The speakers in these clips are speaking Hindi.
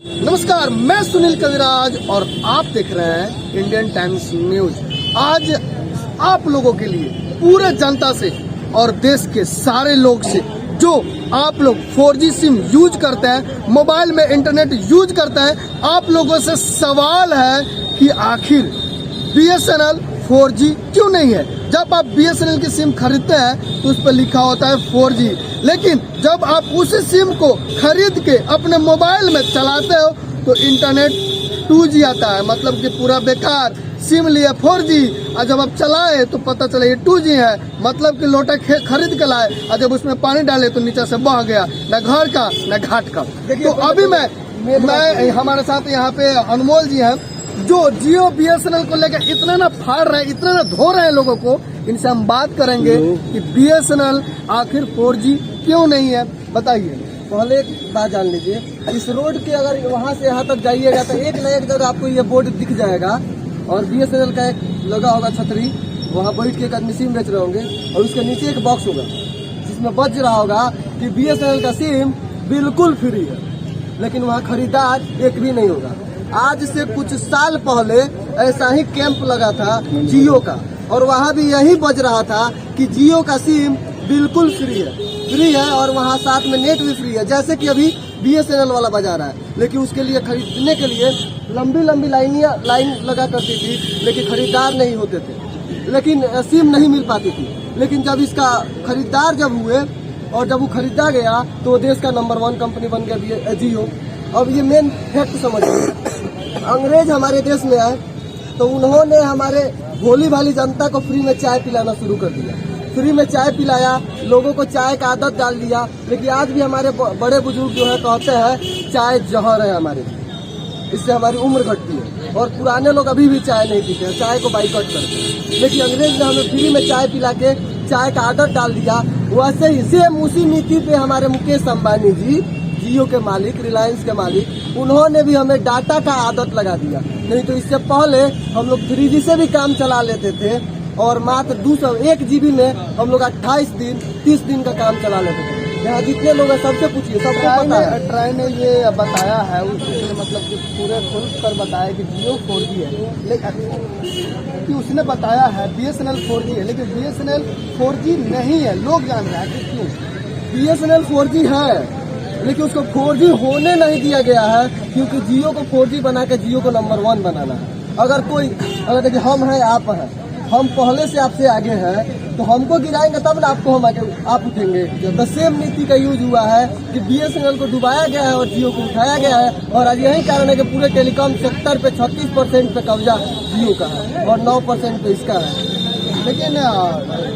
नमस्कार, मैं सुनील कविराज और आप देख रहे हैं इंडियन टाइम्स न्यूज। आज आप लोगों के लिए पूरे जनता से और देश के सारे लोग से जो आप लोग 4G सिम यूज करते हैं, मोबाइल में इंटरनेट यूज करते हैं, आप लोगों से सवाल है कि आखिर BSNL 4G क्यों नहीं है। जब आप BSNL की सिम खरीदते हैं तो उस पर लिखा होता है 4G, लेकिन जब आप उसी सिम को खरीद के अपने मोबाइल में चलाते हो तो इंटरनेट 2G आता है, मतलब कि पूरा बेकार। सिम लिए 4G और जब आप चलाए तो पता चला ये 2G है, मतलब कि लोटा खरीद के लाए और जब उसमें पानी डाले तो नीचे से बह गया, न घर का न घाट का। तो अभी मैं हमारे साथ यहाँ पे अनमोल जी हैं जो जियो BSNL को लेकर इतना ना फाड़ रहे हैं, इतना ना धो रहे हैं लोगों को। इनसे हम बात करेंगे कि BSNL आखिर 4G क्यों नहीं है, बताइए। पहले एक बात जान लीजिए, इस रोड के अगर वहाँ से यहाँ तक जाइएगा तो एक न एक जगह आपको ये बोर्ड दिख जाएगा और BSNL का एक लगा होगा छतरी, वहाँ बैठ के एक आदमी सिम बेच रहे होंगे और उसके नीचे एक बॉक्स होगा जिसमें बज रहा होगा कि BSNL का सिम बिल्कुल फ्री है, लेकिन वहाँ खरीदार एक भी नहीं होगा। आज से कुछ साल पहले ऐसा ही कैंप लगा था जियो का और वहाँ भी यही बज रहा था कि जियो का सिम बिल्कुल फ्री है और वहाँ साथ में नेट भी फ्री है, जैसे कि अभी BSNL वाला बजा रहा है। लेकिन उसके लिए खरीदने के लिए लंबी लाइन लगा करती थी, लेकिन खरीदार नहीं होते थे, लेकिन सिम नहीं मिल पाती थी। लेकिन जब इसका खरीदार जब हुए और जब वो खरीदा गया तो वो देश का नंबर 1 कंपनी बन गया जियो। अब ये मेन फैक्ट समझिए, अंग्रेज हमारे देश में आए तो उन्होंने हमारे भोली भाली जनता को फ्री में चाय पिलाना शुरू कर दिया। फ्री में चाय पिलाया, लोगों को चाय का आदत डाल दिया। लेकिन आज भी हमारे बड़े बुजुर्ग जो है कहते हैं चाय जहर है हमारे, इससे हमारी उम्र घटती है। और पुराने लोग अभी भी चाय नहीं पीते हैं, चाय को बाइकआउट करते हैं। लेकिन अंग्रेज ने हमें फ्री में चाय पिला के चाय का आदत डाल दिया। वैसे ही सेम उसी नीति पे हमारे मुकेश अंबानी जी, जियो के मालिक, रिलायंस के मालिक, उन्होंने भी हमें डाटा का आदत लगा दिया। नहीं तो इससे पहले हम लोग 3G से भी काम चला लेते थे और मात्र 201 GB में हम लोग 28 दिन 30 दिन का काम चला लेते थे। यहाँ जितने लोग हैं सबसे पूछिए, सबको पता है। ट्राई ने ये बताया है, उसने मतलब कि पूरे खुल कर बताया कि जियो 4G है, लेकिन कि उसने बताया है BSNL 4G है, लेकिन BSNL 4G नहीं है। लोग जान रहे हैं कि क्यों BSNL 4G है, लेकिन उसको 4G होने नहीं दिया गया है, क्योंकि जियो को 4G बना के जियो को नंबर 1 बनाना है। अगर देखिए हम हैं, आप हैं, हम पहले से आपसे आगे हैं, तो हमको गिराएंगे तब ना आपको हम आगे आप उठेंगे। तो सेम नीति का यूज हुआ है कि BSNL को डुबाया गया है और जियो को उठाया गया है। और आज यही कारण है कि पूरे टेलीकॉम सेक्टर पे 36% पे कब्जा जियो का है और 9% पे इसका है। लेकिन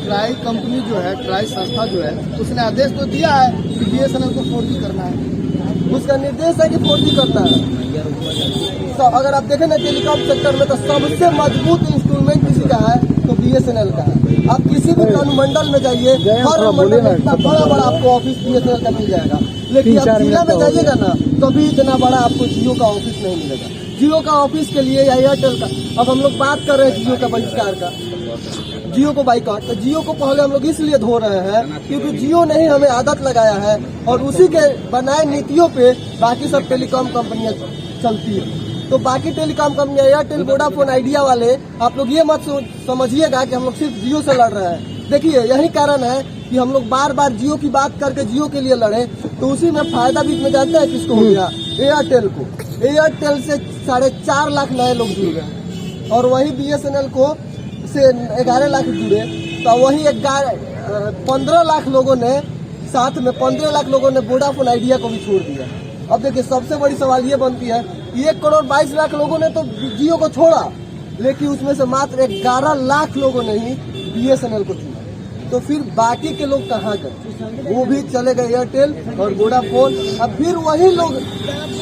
ट्राई कंपनी जो है, ट्राई संस्था जो है, उसने आदेश तो दिया है कि BSNL को 4G करना है। उसका निर्देश है कि 4G करना है। तो अगर आप देखें ना टेलीकॉम सेक्टर में तो सबसे मजबूत इंस्ट्रूमेंट किसी का है तो BSNL का है। आप किसी भी अनुमंडल में जाइए, हर मंडल में इतना बड़ा आपको ऑफिस BSNL का मिल जाएगा। लेकिन आप जिला में जाइएगा ना तो भी इतना बड़ा आपको जियो का ऑफिस नहीं मिलेगा। जियो का ऑफिस के लिए या एयरटेल का, अब हम लोग बात कर रहे हैं जियो का बहिष्कार का, जियो को बाइकआउट। तो जियो को पहले हम लोग इसलिए धो रहे हैं क्योंकि जियो ने ही हमें आदत लगाया है और उसी के बनाए नीतियों पे बाकी सब टेलीकॉम कंपनियां चलती है। तो बाकी टेलीकॉम कंपनियां एयरटेल, वोडाफोन, आइडिया वाले, आप लोग ये मत समझिएगा कि हम लोग सिर्फ जियो से लड़ रहे हैं। देखिए यही कारण है कि हम लोग बार बार जियो की बात करके जियो के लिए लड़े, तो उसी में फायदा बीच में जानते हैं किसको हो गया? एयरटेल को। एयरटेल से 4.5 लाख नए लोग जुड़ गए और वही BSNL को से 11 लाख जुड़े, तो वही 15 लाख लोगों ने, साथ में 15 लाख लोगों ने वोडाफोन, आइडिया को भी छोड़ दिया। अब देखिए सबसे बड़ी सवाल ये बनती है, 1 करोड़ 22 लाख लोगों ने तो जियो को छोड़ा, लेकिन उसमें से मात्र 11 लाख लोगों ने ही BSNL को चुना। तो फिर बाकी के लोग कहाँ गए? वो भी चले गए एयरटेल और वोडाफोन। अब फिर वही लोग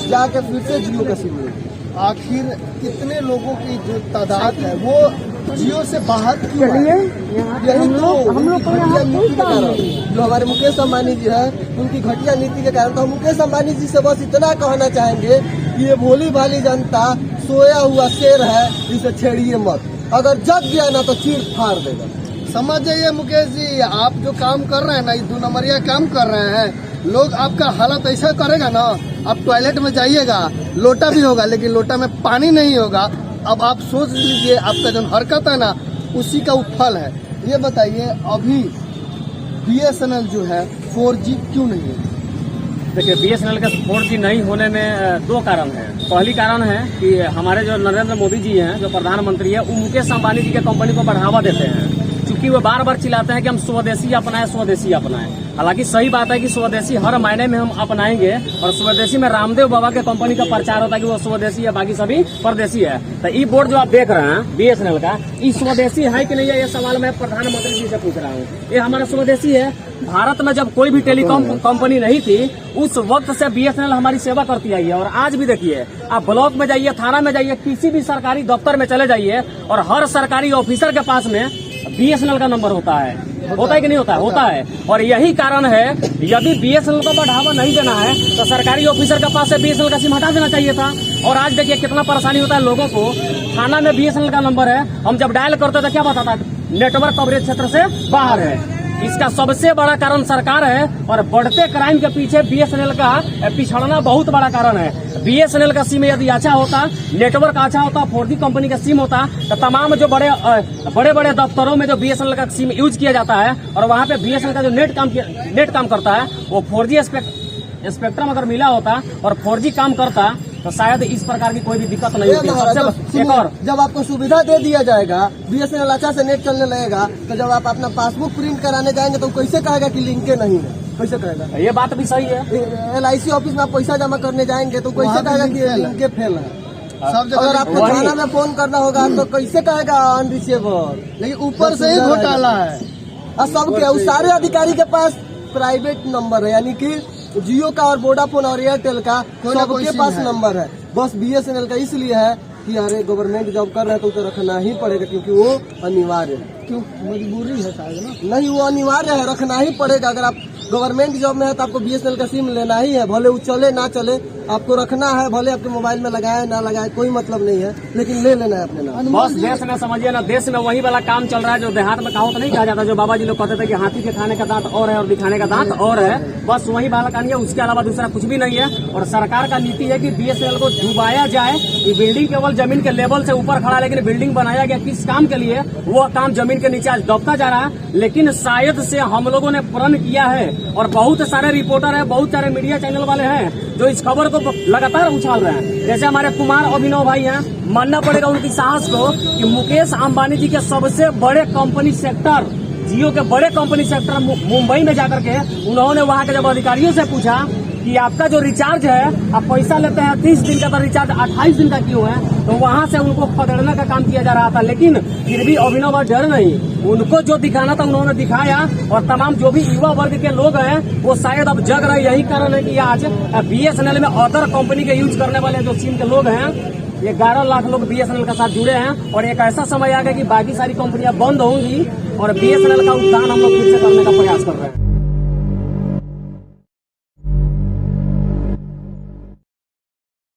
जाके फिर से जियो का सिम ले। आखिर कितने लोगों की जो तादाद है वो जियो से बाहर क्यों है? यही तो हम लोग घटिया नीति के कारण, जो हमारे मुकेश अंबानी जी है उनकी घटिया नीति के कारण। तो हम मुकेश अंबानी जी से बस इतना कहना चाहेंगे कि ये भोली भाली जनता सोया हुआ शेर है, इसे छेड़िए मत। अगर जग गया ना तो चीर फाड़ देगा। समझ जाइए मुकेश जी, आप जो काम कर रहे हैं ना, ये 2 नंबरिया काम कर रहे हैं। लोग आपका हालत ऐसा करेगा ना, आप टॉयलेट में जाइएगा, लोटा भी होगा लेकिन लोटा में पानी नहीं होगा। अब आप सोच लीजिए आपका जो हरकत है ना उसी का फल है। ये बताइए अभी BSNL जो है 4G क्यों नहीं है? देखिए BSNL का 4G नहीं होने में दो कारण है। पहली कारण है कि हमारे जो नरेंद्र मोदी जी हैं, जो प्रधानमंत्री है, वो मुकेश अंबानी जी के कंपनी को बढ़ावा देते हैं, क्योंकि वो बार बार चिल्लाते हैं कि हम स्वदेशी अपनाएं, स्वदेशी अपनाएं। हालांकि सही बात है कि स्वदेशी हर मायने में हम अपनाएंगे, और स्वदेशी में रामदेव बाबा के कंपनी का प्रचार होता है कि वो स्वदेशी है, बाकी सभी परदेशी है। तो ये बोर्ड जो आप देख रहे हैं BSNL का, ये स्वदेशी है कि नहीं है, ये सवाल मैं प्रधानमंत्री जी से पूछ रहा हूँ। ये हमारा स्वदेशी है। भारत में जब कोई भी टेलीकॉम कंपनी नहीं थी, उस वक्त से BSNL हमारी सेवा करती आई है। और आज भी देखिए, आप ब्लॉक में जाइए, थाना में जाइए, किसी भी सरकारी दफ्तर में चले जाइए, और हर सरकारी ऑफिसर के पास में BSNL का नंबर होता है। होता है कि नहीं होता है? होता है। और यही कारण है, यदि BSNL को बढ़ावा नहीं देना है तो सरकारी ऑफिसर के पास से BSNL का सिम हटा देना चाहिए था। और आज देखिए कितना परेशानी होता है लोगों को। थाना में BSNL का नंबर है, हम जब डायल करते तो क्या बताता है? नेटवर्क कवरेज क्षेत्र से बाहर है। इसका सबसे बड़ा कारण सरकार है, और बढ़ते क्राइम के पीछे BSNL का पिछड़ना बहुत बड़ा कारण है। BSNL का सिम यदि अच्छा होता, नेटवर्क अच्छा होता, 4G कंपनी का सिम होता, तो तमाम जो बड़े बड़े दफ्तरों में जो BSNL का सिम यूज किया जाता है, और वहाँ पे BSNL का जो नेट काम करता है, वो 4G स्पेक्ट्रम अगर मिला होता और 4G काम करता तो शायद इस प्रकार की कोई भी दिक्कत नहीं होती। सबसे एक और, जब आपको सुविधा दे दिया जाएगा, BSNL अच्छा से नेट चलने लगेगा, तो जब आप अपना पासबुक प्रिंट कराने जाएंगे तो कैसे कहेगा कि लिंक नहीं है? कैसे कहेगा? ये बात भी सही है। LIC ऑफिस में आप पैसा जमा करने जाएंगे तो कैसे कहेगा कि लिंक फेल है? सब अगर जगह आपको थाना में फोन करना होगा तो कैसे कहेगा अनरिचेबल? लेकिन ऊपर से ही घोटाला है। और सबके उस सारे अधिकारी के पास प्राइवेट नंबर है, यानी कि जियो का और वोडाफोन और एयरटेल का सबके पास नंबर है। बस BSNL का इसलिए है कि अरे गवर्नमेंट जॉब कर रहे हैं तो उसे रखना ही पड़ेगा, क्योंकि वो अनिवार्य है। क्यों? मजबूरी है शायद ना? नहीं, वो अनिवार्य है, रखना ही पड़ेगा। अगर आप गवर्नमेंट जॉब में है तो आपको BSNL का सिम लेना ही है, भले वो चले ना चले, आपको रखना है। भले आपके मोबाइल में लगाए ना लगाए कोई मतलब नहीं है, लेकिन ले लेना है अपने नाम। बस देश में समझिए ना, देश में वही वाला काम चल रहा है जो देहात में कहावत नहीं कहा जाता, जो बाबा जी लोग कहते थे कि हाथी के खाने का दांत और है और दिखाने का दांत और है। बस वही वाला कहानी है, उसके अलावा दूसरा कुछ भी नहीं है। और सरकार का नीति है कि BSNL को डुबाया जाए। ये बिल्डिंग केवल जमीन के लेवल से ऊपर खड़ा है, लेकिन बिल्डिंग बनाया गया किस काम के लिए, वो काम जमीन के नीचे आज दबता जा रहा है। लेकिन शायद से हम लोगों ने प्रण किया है, और बहुत सारे रिपोर्टर है, बहुत सारे मीडिया चैनल वाले हैं जो इस खबर को लगातार उछाल रहे हैं। जैसे हमारे कुमार अभिनव भाई हैं, मानना पड़ेगा उनकी साहस को कि मुकेश अंबानी जी के सबसे बड़े कंपनी सेक्टर, जियो के बड़े कंपनी सेक्टर मुंबई में जाकर के उन्होंने वहां के जब अधिकारियों से पूछा कि आपका जो रिचार्ज है, आप पैसा लेते हैं 30 दिन का, तो रिचार्ज 28 दिन का क्यों है, तो वहां से उनको खदेड़ने का काम किया जा रहा था। लेकिन फिर भी अभिनव भाई डर नहीं, उनको जो दिखाना था उन्होंने दिखाया। और तमाम जो भी युवा वर्ग के लोग हैं वो शायद अब जग रहे। यही कारण है कि आज BSNL में अदर कंपनी के यूज करने वाले जो सिम के लोग हैं, 11 लाख लोग BSNL के साथ जुड़े हैं। और एक ऐसा समय आ गया कि बाकी सारी कंपनियां बंद होंगी और BSNL का उत्थान हम लोग फिर से करने का प्रयास कर रहे हैं।